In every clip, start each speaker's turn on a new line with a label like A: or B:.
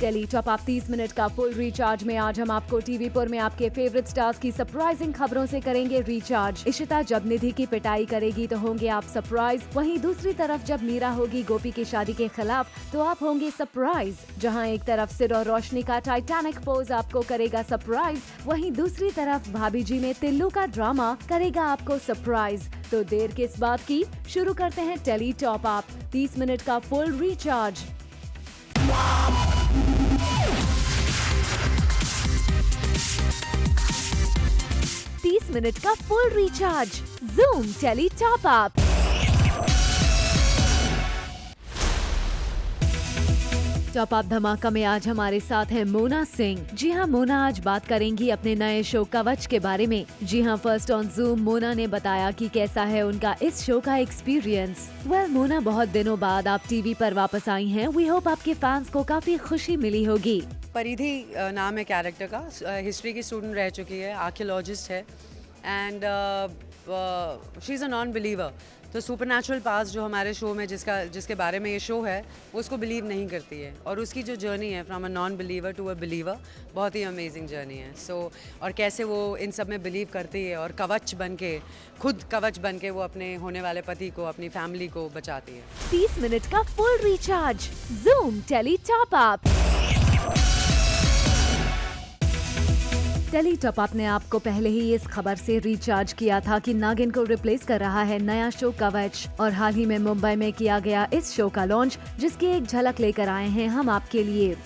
A: Tele top आप 30 minute का full recharge में आज हम आपको टीवी पर में आपके फेवरेट स्टार्स की सरप्राइजिंग खबरों से करेंगे रिचार्ज। इशिता जब निधि की पिटाई करेगी तो होंगे आप सरप्राइज, वहीं दूसरी तरफ जब मीरा होगी गोपी की शादी के खिलाफ तो आप होंगे सरप्राइज। जहां एक तरफ सिर और रोशनी का टाइटैनिक पोज आपको करेगा सरप्राइज, वहीं दूसरी तरफ भाभी जी में तिल्लू का ड्रामा करेगा आपको सरप्राइज। तो देर किस बात की, शुरू करते हैं टेली टॉप आप 30 मिनट का फुल रिचार्ज। मिनट का full recharge Zoom tele top up. Top up धमाका में आज हमारे साथ है मोना सिंह। जी हाँ, मोना आज बात करेंगी अपने नए शो कवच के बारे में। जी हाँ, फर्स्ट ऑन जूम मोना ने बताया कि कैसा है उनका इस शो का एक्सपीरियंस। मोना, बहुत दिनों बाद आप टीवी पर वापस आई हैं। वी होप आपके फैंस को काफी खुशी मिली होगी।
B: परिधि नाम है कैरेक्टर का, हिस्ट्री की स्टूडेंट रह चुकी है, आर्कियोलॉजिस्ट है and she is a non believer. तो सुपरनैचुरल पास जो हमारे शो में जिसके बारे में ये शो है वो उसको बिलीव नहीं करती है, और उसकी जो जर्नी है from a non believer to a believer बहुत ही अमेजिंग जर्नी है। और कैसे वो इन सब में बिलीव करती है और कवच बन के, खुद कवच बन के वो अपने होने वाले पति को, अपनी फैमिली को बचाती है।
A: 30 मिनट का full recharge Zoom tele top up. Tele top up ने आपको पहले ही इस खबर से रिचार्ज किया था कि नागिन को रिप्लेस कर रहा है नया शो कवच, और हाल ही में मुंबई में किया गया इस शो का लॉन्च, जिसकी एक झलक लेकर आए हैं हम आपके लिए।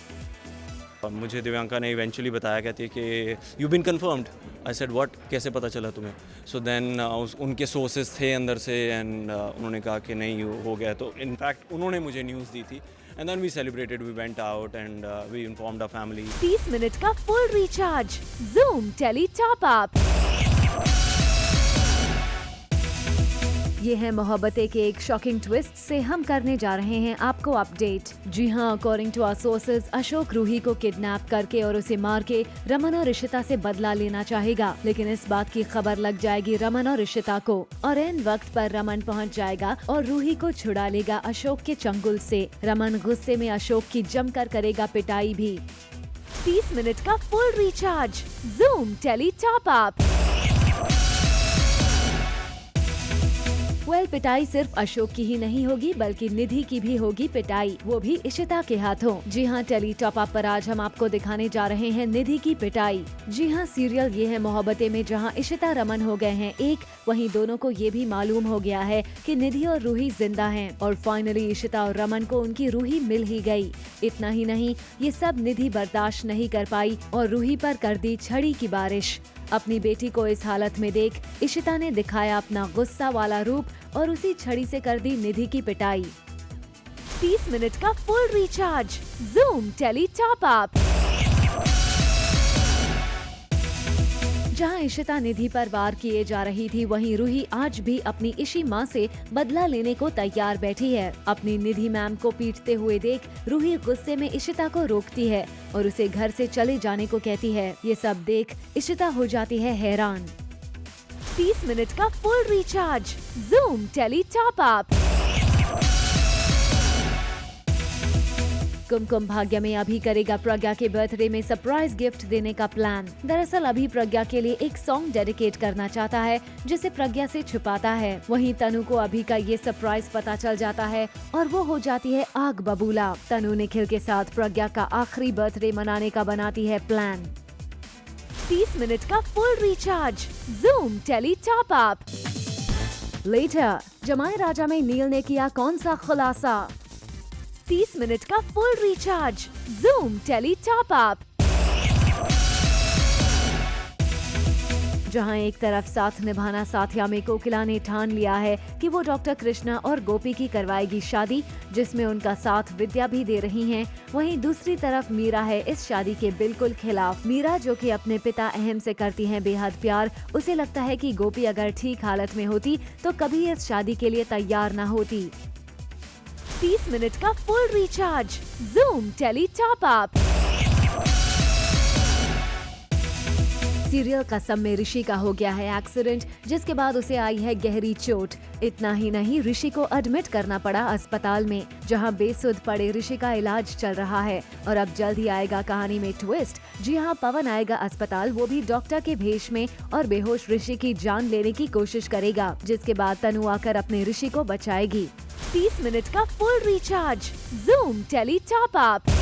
C: मुझे दिव्यांका ने इवेंचुअली बताया, कहती है कि you been confirmed. I said what, कैसे पता चला तुम्हें? सो देन उनके सोर्सेज थे अंदर से एंड उन्होंने कहा कि नहीं हो गया। तो इनफैक्ट उन्होंने मुझे न्यूज़ दी थी and then we celebrated, we went out and we informed our family.
A: 30 minute का full recharge Zoom tele top up. ये है मोहब्बतें के एक शॉकिंग ट्विस्ट से हम करने जा रहे हैं आपको अपडेट। जी हाँ, according to our sources, Ashok Ruhi को किडनैप करके और उसे मार के रमन और इशिता से बदला लेना चाहेगा, लेकिन इस बात की खबर लग जाएगी रमन और इशिता को, और इन वक्त पर रमन पहुंच जाएगा और रूही को छुड़ा लेगा अशोक के चंगुल से। रमन गुस्से में अशोक की जमकर करेगा पिटाई भी। 30 मिनट का full recharge Zoom tele top up. पिटाई सिर्फ अशोक की ही नहीं होगी बल्कि निधि की भी होगी पिटाई, वो भी इशिता के हाथों। जी हाँ, टेली टॉप अप पर आज हम आपको दिखाने जा रहे हैं निधि की पिटाई। जी हाँ, सीरियल ये है मोहब्बतें में जहाँ इशिता रमन हो गए हैं एक, वहीं दोनों को ये भी मालूम हो गया है कि निधि और रूही जिंदा हैं, और फाइनली इशिता और रमन को उनकी रूही मिल ही गई। इतना ही नहीं, ये सब निधि बर्दाश्त नहीं कर पाई और रूही पर कर दी छड़ी की बारिश। अपनी बेटी को इस हालत में देख इशिता ने दिखाया अपना गुस्सा वाला रूप और उसी छड़ी से कर दी निधि की पिटाई। 30 मिनट का full recharge Zoom tele top up. जहां इशिता निधि पर वार किए जा रही थी, वहीं रूही आज भी अपनी इशी मां से बदला लेने को तैयार बैठी है। अपनी निधि मैम को पीटते हुए देख रूही गुस्से में इशिता को रोकती है और उसे घर से चले जाने को कहती है। ये सब देख इशिता हो जाती है हैरान। 30 मिनट का full recharge Zoom tele top up. Kumkum Bhagya में अभी करेगा प्रज्ञा के बर्थडे में सरप्राइज गिफ्ट देने का प्लान। दरअसल अभी प्रज्ञा के लिए एक सॉन्ग डेडिकेट करना चाहता है जिसे प्रज्ञा से छुपाता है। वहीं तनु को अभी का ये सरप्राइज पता चल जाता है और वो हो जाती है आग बबूला। तनु निखिल के साथ प्रज्ञा का आखिरी बर्थडे मनाने का बनाती है प्लान। 30 मिनट का full recharge Zoom tele top up. Later, Jamai Raja में नील ने किया कौन सा खुलासा? 30 मिनट का full recharge Zoom tele top up. जहां एक तरफ साथ निभाना साथिया में कोकिला ने ठान लिया है कि वो डॉक्टर कृष्णा और गोपी की करवाएगी शादी, जिसमें उनका साथ विद्या भी दे रही हैं। वहीं दूसरी तरफ मीरा है इस शादी के बिल्कुल खिलाफ। मीरा जो कि अपने पिता अहम से करती हैं बेहद प्यार, उसे लगता है कि गोपी अगर ठीक हालत में होती तो कभी इस शादी के लिए तैयार न होती। 30 मिनट का full recharge Zoom tele top up. Serial Kasam में ऋषि का हो गया है एक्सीडेंट, जिसके बाद उसे आई है गहरी चोट। इतना ही नहीं, ऋषि को एडमिट करना पड़ा अस्पताल में, जहां बेसुध पड़े ऋषि का इलाज चल रहा है। और अब जल्द ही आएगा कहानी में ट्विस्ट। जी हाँ, पवन आएगा अस्पताल, वो भी डॉक्टर के भेष में, और बेहोश ऋषि की जान लेने की कोशिश करेगा, जिसके बाद तनु आकर अपने ऋषि को बचाएगी। 30 मिनट का full recharge, Zoom tele top up.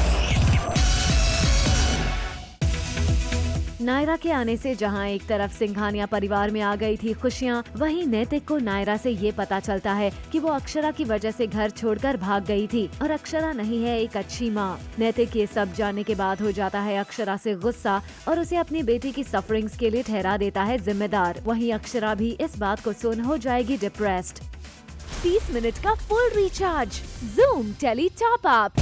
A: Naira के आने से जहां एक तरफ सिंघानिया परिवार में आ गई थी खुशियां, वहीं नैतिक को नायरा से ये पता चलता है कि वो अक्षरा की वजह से घर छोड़कर भाग गई थी और अक्षरा नहीं है एक अच्छी माँ। नैतिक ये सब जानने के बाद हो जाता है अक्षरा से गुस्सा और उसे अपनी बेटी की सफरिंग्स के लिए ठहरा देता है जिम्मेदार। वहीं अक्षरा भी इस बात को सुन हो जाएगी डिप्रेस्ड। 30 मिनट का full recharge, Zoom tele top up.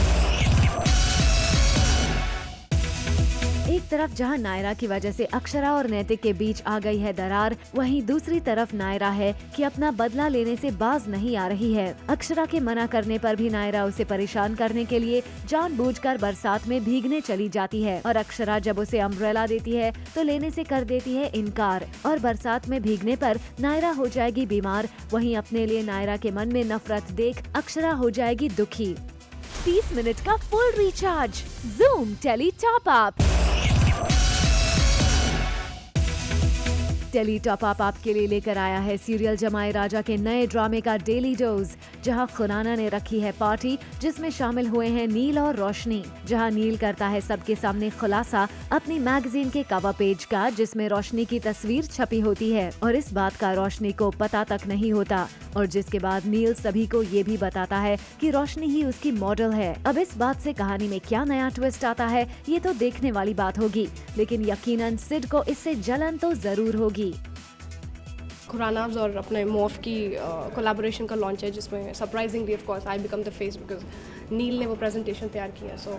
A: एक तरफ जहां नायरा की वजह से अक्षरा और नैतिक के बीच आ गई है दरार, वहीं दूसरी तरफ नायरा है कि अपना बदला लेने से बाज नहीं आ रही है। अक्षरा के मना करने पर भी नायरा उसे परेशान करने के लिए जानबूझकर बरसात में भीगने चली जाती है और अक्षरा जब उसे अम्ब्रेला देती है तो लेने से कर देती है इनकार और बरसात में भीगने पर नायरा हो जाएगी बीमार। वहीं अपने लिए नायरा के मन में नफरत देख अक्षरा हो जाएगी दुखी। 30 मिनट का full recharge, Zoom tele top up. Tele top up आपके लिए लेकर आया है सीरियल जमाई राजा के नए ड्रामे का डेली डोज, जहां खुराना ने रखी है पार्टी, जिसमें शामिल हुए हैं नील और रोशनी। जहां नील करता है सबके सामने खुलासा अपनी मैगजीन के कवर पेज का, जिसमें रोशनी की तस्वीर छपी होती है और इस बात का रोशनी को पता तक नहीं होता। और जिसके बाद नील सभी को ये भी बताता है कि रोशनी ही उसकी मॉडल है। अब इस बात से कहानी में क्या नया ट्विस्ट आता है, ये तो देखने वाली बात होगी, लेकिन यकीनन सिड को इससे जलन तो जरूर होगी।
D: खुरानाज और अपने मोफ की कोलैबोरेशन का लॉन्च है, जिसमें surprisingly of course I become the face, because Neel ने वो प्रेजेंटेशन तैयार किया, so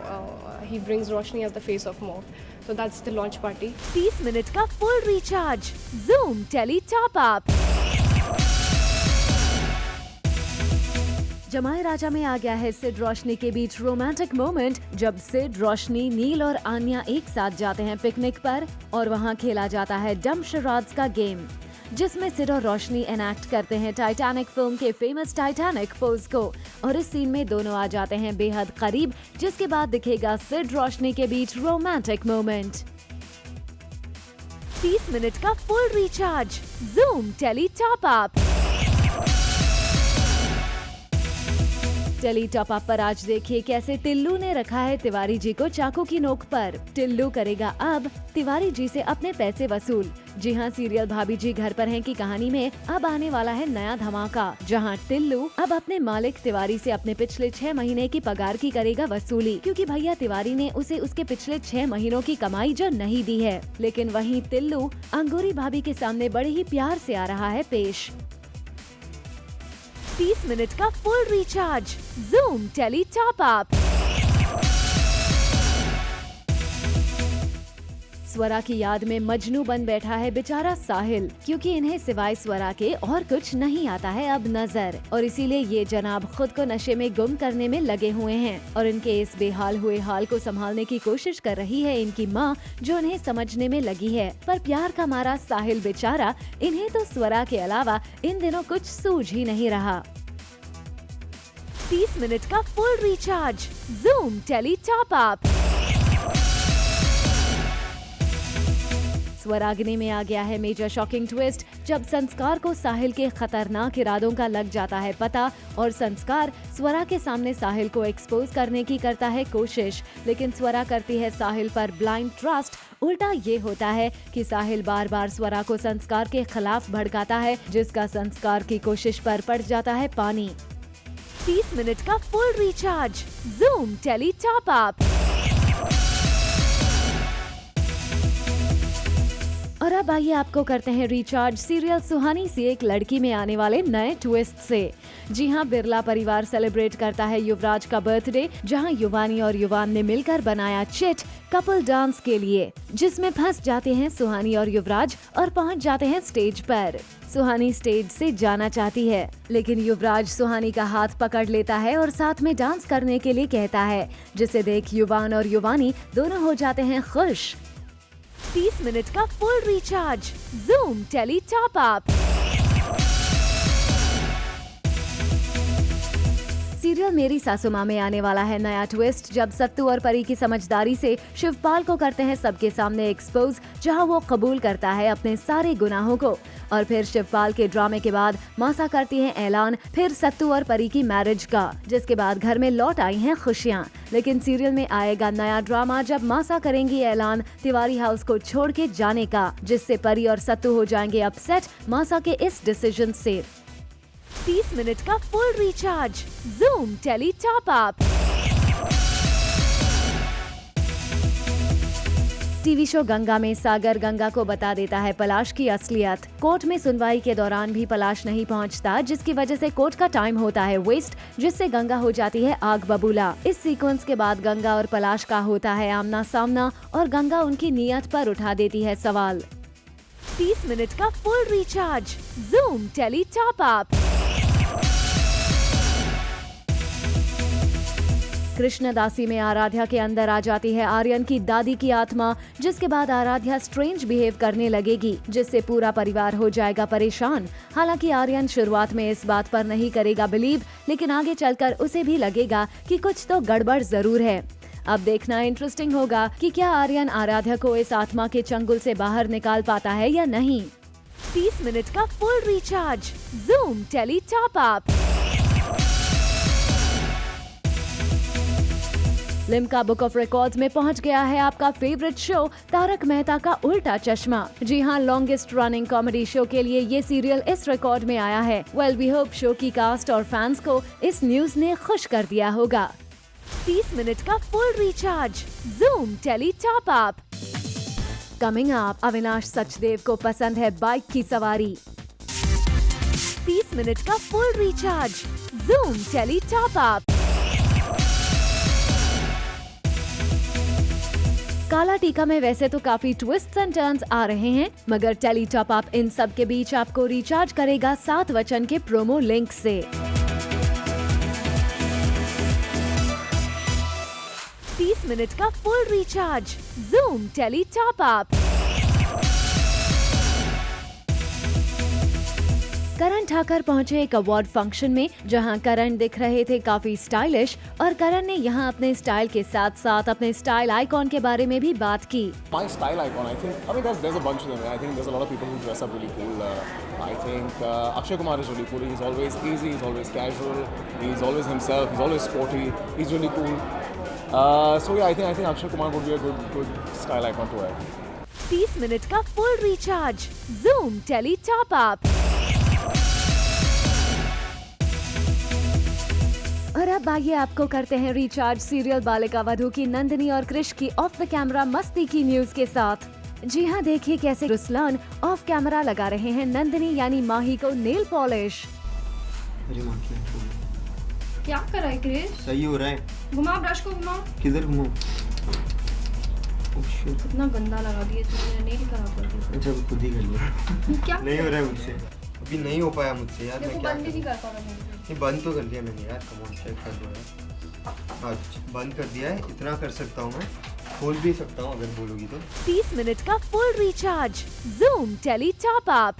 D: he brings Roshni as the face of मोफ, so that's the launch party.
A: 30 minute का full recharge, Zoom tele top up. Jamai Raja में आ गया है सिड रोशनी के बीच रोमांटिक मोमेंट, जब सिड, रोशनी, नील और आन्या एक साथ जाते हैं पिकनिक पर और वहां खेला जाता है डम शराड्स का गेम, जिसमें सिड और रोशनी एनैक्ट करते हैं टाइटैनिक फिल्म के फेमस टाइटैनिक पोज को। और इस सीन में दोनों आ जाते हैं बेहद करीब, जिसके बाद दिखेगा सिड रोशनी के बीच रोमांटिक मोमेंट। 30 मिनट का full recharge, Zoom tele top up. Tele top up पर आज देखिए कैसे टिल्लू ने रखा है तिवारी जी को चाकू की नोक पर। टिल्लू करेगा अब तिवारी जी से अपने पैसे वसूल। जी हाँ, सीरियल भाभी जी घर पर हैं की कहानी में अब आने वाला है नया धमाका, जहाँ टिल्लू अब अपने मालिक तिवारी से अपने पिछले 6 महीने की पगार की करेगा वसूली, क्योंकि भैया तिवारी ने उसे उसके पिछले 6 महीनों की कमाई जो नहीं दी है। लेकिन वहीं टिल्लू अंगूरी भाभी के सामने बड़े ही प्यार से आ रहा है पेश। 30 मिनट का full recharge, Zoom tele top up. Swara की याद में मजनू बन बैठा है बेचारा साहिल, क्योंकि इन्हें सिवाय स्वरा के और कुछ नहीं आता है अब नजर, और इसीलिए ये जनाब खुद को नशे में गुम करने में लगे हुए हैं। और इनके इस बेहाल हुए हाल को संभालने की कोशिश कर रही है इनकी माँ, जो इन्हें समझने में लगी है। पर प्यार का मारा साहिल बेचारा, इन्हें तो स्वरा के अलावा इन दिनों कुछ सूझ ही नहीं रहा। 30 मिनट का full recharge, Zoom tele top up. Swaragini में आ गया है मेजर शॉकिंग ट्विस्ट, जब संस्कार को साहिल के खतरनाक इरादों का लग जाता है पता और संस्कार स्वरा के सामने साहिल को एक्सपोज करने की करता है कोशिश, लेकिन स्वरा करती है साहिल पर ब्लाइंड ट्रस्ट। उल्टा ये होता है कि साहिल बार बार स्वरा को संस्कार के खिलाफ भड़काता है, जिसका संस्कार की कोशिश पर पड़ जाता है पानी। 30 मिनट का full recharge, Zoom tele top up. और अब आइए आपको करते हैं रिचार्ज सीरियल सुहानी सी एक लड़की में आने वाले नए ट्विस्ट से। जी हाँ, बिरला परिवार सेलिब्रेट करता है युवराज का बर्थडे, जहां युवानी और युवान ने मिलकर बनाया चिट कपल डांस के लिए, जिसमें फंस जाते हैं सुहानी और युवराज और पहुंच जाते हैं स्टेज पर। सुहानी स्टेज से जाना चाहती है, लेकिन युवराज सुहानी का हाथ पकड़ लेता है और साथ में डांस करने के लिए कहता है, जिसे देख युवान और युवानी दोनों हो जाते हैं खुश। 30 मिनट का full recharge Zoom tele top up. Serial मेरी सासू माँ में आने वाला है नया ट्विस्ट, जब सत्तू और परी की समझदारी से शिवपाल को करते हैं सबके सामने एक्सपोज, जहां वो कबूल करता है अपने सारे गुनाहों को। और फिर शिवपाल के ड्रामे के बाद मासा करती है ऐलान फिर सत्तू और परी की मैरिज का, जिसके बाद घर में लौट आई हैं खुशियाँ। लेकिन सीरियल में आएगा नया ड्रामा जब मासा करेंगी ऐलान तिवारी हाउस को छोड़ के जाने का, जिससे परी और सत्तू हो जाएंगे अपसेट मासा के इस डिसीजन से। 30 मिनट का full recharge Zoom tele top up. TV show Ganga में सागर गंगा को बता देता है पलाश की असलियत। कोर्ट में सुनवाई के दौरान भी पलाश नहीं पहुंचता, जिसकी वजह से कोर्ट का टाइम होता है वेस्ट, जिससे गंगा हो जाती है आग बबूला। इस सीक्वेंस के बाद गंगा और पलाश का होता है आमना सामना और गंगा उनकी नीयत पर उठा देती है सवाल। 30 मिनट का full recharge Zoom tele top up. Krishnadasi में आराध्या के अंदर आ जाती है आर्यन की दादी की आत्मा, जिसके बाद आराध्या स्ट्रेंज बिहेव करने लगेगी, जिससे पूरा परिवार हो जाएगा परेशान। हालांकि आर्यन शुरुआत में इस बात पर नहीं करेगा बिलीव, लेकिन आगे चलकर उसे भी लगेगा कि कुछ तो गड़बड़ जरूर है। अब देखना इंटरेस्टिंग होगा कि क्या आर्यन आराध्या को इस आत्मा के चंगुल से बाहर निकाल पाता है या नहीं। 30 मिनट का full recharge Zoom tele top up. Limca book of records में पहुंच गया है आपका फेवरेट शो तारक मेहता का उल्टा चश्मा। जी हां, लॉन्गेस्ट रनिंग कॉमेडी शो के लिए ये सीरियल इस रिकॉर्ड में आया है। वेल वी होप शो की कास्ट और फैंस को इस न्यूज ने खुश कर दिया होगा। 30 मिनट का full recharge Zoom tele top up. Coming up, Avinash Sachdev को पसंद है बाइक की सवारी। 30 मिनट का full recharge Zoom tele top up. Kaala Teeka में वैसे तो काफी ट्विस्ट्स एंड टर्न्स आ रहे हैं, मगर टेली टॉप अप इन सब के बीच आपको रिचार्ज करेगा 7 वचन के प्रोमो लिंक से। 30 मिनट का full recharge Zoom tele top up. Karan Thakar पहुंचे एक अवार्ड फंक्शन में, जहां करण दिख रहे थे काफी स्टाइलिश, और करण ने यहां अपने स्टाइल के साथ साथ अपने स्टाइल आइकॉन के बारे में भी बात की।
E: My style icon, I think. I mean, there's a bunch of them. I think there's a lot of people who dress up really cool. I think Akshay Kumar is really cool. He's always easy. He's always casual. He's always himself. He's always sporty. He's really cool. So yeah, I think Akshay Kumar would be a good style icon to wear.
A: 30 minute का full recharge Zoom tele top up. और अब आइए आपको करते हैं recharge serial Balika Vadhu की नंदिनी और कृष की ऑफ द कैमरा मस्ती की न्यूज के साथ। जी हाँ, देखिए कैसे रुसलान ऑफ कैमरा लगा रहे हैं नंदिनी यानी माही को नेल पॉलिश।
F: अरे माँ
D: क्या कर रहा है क्रिश?
F: सही हो रहा है।
D: घुमा ब्रश को घुमा।
F: किधर घुमाऊं?
D: कितना गंदा लगा दिया तुमने, नेल खराब कर दिया।
F: अच्छा खुद ही कर लिया।
D: क्या
F: नहीं हो रहा है मुझसे, अभी नहीं हो पाया मुझसे यार। मैं क्या
D: बंद ही नहीं
F: करूं?
D: कर पा रहा।
F: ये बंद तो कर दिया मैंने यार। कम ऑन चेक कर दो यार। अच्छा बंद कर दिया है, इतना कर सकता हूँ मैं। खोल भी सकता हूँ अगर बोलोगी तो।
A: 30 मिनट का full recharge Zoom tele top up.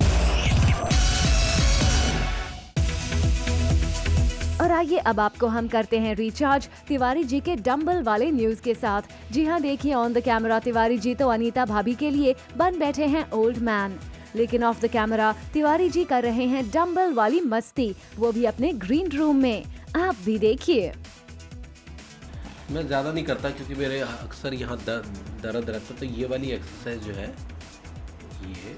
A: और आइए अब आपको हम करते हैं रिचार्ज तिवारी जी के डंबल वाले न्यूज के साथ। जी हाँ, देखिए on the camera Tiwari ji तो अनीता भाभी के लिए बन बैठे हैं ओल्ड मैन, लेकिन of the camera Tiwari ji कर रहे हैं डंबल वाली मस्ती, वो भी अपने ग्रीन रूम में। आप भी देखिए।
G: मैं ज़्यादा नहीं करता क्योंकि मेरे अक्सर यहाँ दर्द रहता, तो ये वाली एक्सरसाइज जो है ये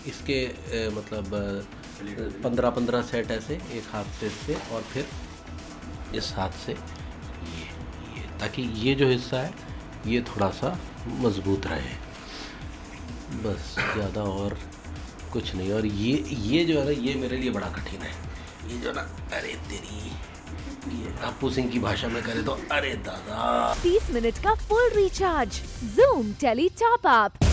G: इसके मतलब 15-15 सेट ऐसे एक हाथ से इससे और फिर इस हाथ से ये ताकि ये जो हिस्सा है ये थोड़ा सा मजबूत रहे, बस ज़्यादा और कुछ नहीं। और ये जो है ना ये मेरे लिए बड़ा कठिन है। ये जो ना, अरे तेरी, ये अपू सिंह की भाषा में करे तो अरे दादा।
A: 30 मिनट का full recharge Zoom tele top up.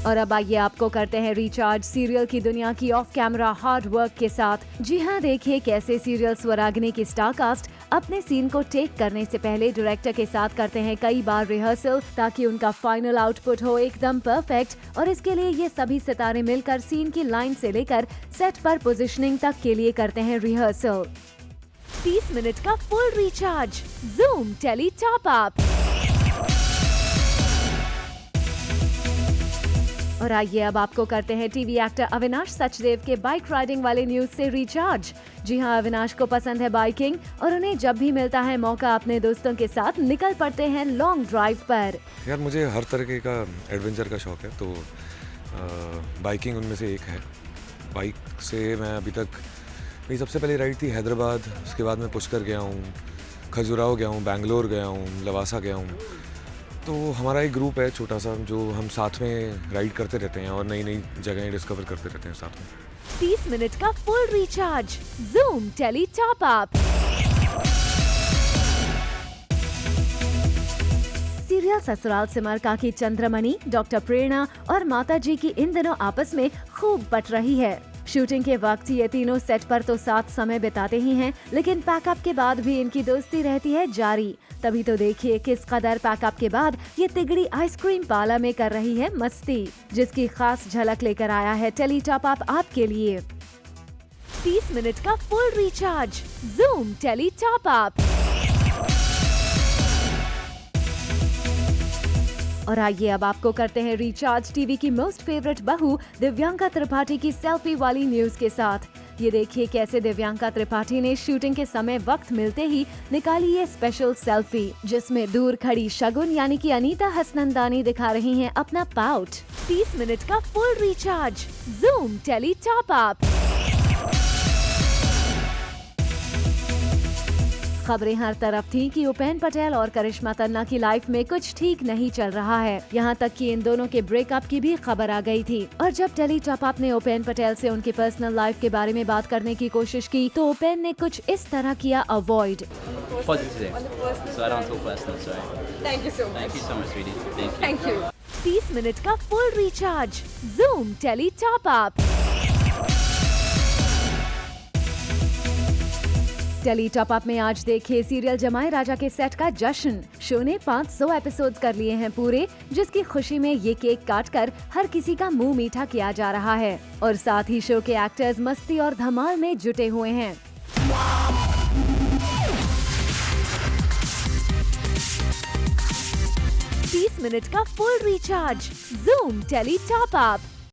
A: और अब आइए आपको करते हैं रिचार्ज सीरियल की दुनिया की ऑफ कैमरा हार्ड वर्क के साथ। जी हाँ, देखिए कैसे सीरियल स्वराग्नि की स्टार कास्ट अपने सीन को टेक करने से पहले डायरेक्टर के साथ करते हैं कई बार रिहर्सल, ताकि उनका फाइनल आउटपुट हो एकदम परफेक्ट। और इसके लिए ये सभी सितारे मिलकर सीन की लाइन से लेकर सेट पर पोजीशनिंग तक के लिए करते हैं रिहर्सल। 30 मिनट का full recharge, Zoom tele top up. और आइए अब आपको करते हैं टीवी एक्टर अविनाश सचदेव के बाइक राइडिंग वाले न्यूज से रिचार्ज। जी हाँ, अविनाश को पसंद है बाइकिंग और उन्हें जब भी मिलता है मौका अपने दोस्तों के साथ निकल पड़ते हैं लॉन्ग ड्राइव पर।
H: यार मुझे हर तरीके का एडवेंचर का शौक है, तो बाइकिंग उनमें से एक है। बाइक से मैं अभी तक, मेरी सबसे पहली राइड थी हैदराबाद, उसके बाद मैं पुष्कर गया हूँ, खजुराहो गया हूँ, बैंगलोर गया हूँ, लवासा गया हूँ। तो हमारा एक ग्रुप है छोटा सा, जो हम साथ में राइड करते रहते हैं और नई नई जगहें डिस्कवर करते रहते हैं साथ में।
A: 30 मिनट का full recharge, Zoom tele top up. Serial Sasural Simar का की चंद्रमणि, डॉक्टर प्रेरणा और माताजी की इन दिनों आपस में खूब बट रही है। शूटिंग के वक्त ये तीनों सेट पर तो साथ समय बिताते ही हैं, लेकिन पैकअप के बाद भी इनकी दोस्ती रहती है जारी। तभी तो देखिए किस कदर पैकअप के बाद ये तिगड़ी आइसक्रीम पार्लर में कर रही है मस्ती, जिसकी खास झलक लेकर आया है टेली टॉप अप आपके लिए। 30 मिनट का full recharge, Zoom tele top up. और आइए अब आपको करते हैं रिचार्ज टीवी की मोस्ट फेवरेट बहू दिव्यांका त्रिपाठी की सेल्फी वाली न्यूज के साथ। ये देखिए कैसे दिव्यांका त्रिपाठी ने शूटिंग के समय वक्त मिलते ही निकाली ये स्पेशल सेल्फी, जिसमें दूर खड़ी शगुन यानी कि अनीता हसनंदानी दिखा रही हैं अपना पाउट। 30 मिनट का full recharge, Zoom tele top up. खबरें हर तरफ थी कि उपेन पटेल और करिश्मा तन्ना की लाइफ में कुछ ठीक नहीं चल रहा है। यहाँ तक कि इन दोनों के ब्रेकअप की भी खबर आ गई थी। और जब टेली टॉप अप ने उपेन पटेल से उनकी पर्सनल लाइफ के बारे में बात करने की कोशिश की, तो उपेन ने कुछ इस तरह किया avoid.
I: So I don't talk personal, sorry.
J: Thank you so much.
I: Thank you so much, sweetie. Thank you.
J: Thank you.
A: 30 minute का full recharge, Zoom tele top up. Tele top up में आज देखिए सीरियल जमाई राजा के set का जश्न। Show ने 500 episodes कर लिए हैं पूरे, जिसकी खुशी में ये केक काटकर हर किसी का मुंह मीठा किया जा रहा है। और साथ ही शो के एक्टर्स मस्ती और धमाल में जुटे हुए हैं। 30 मिनट का full recharge, Zoom tele top up.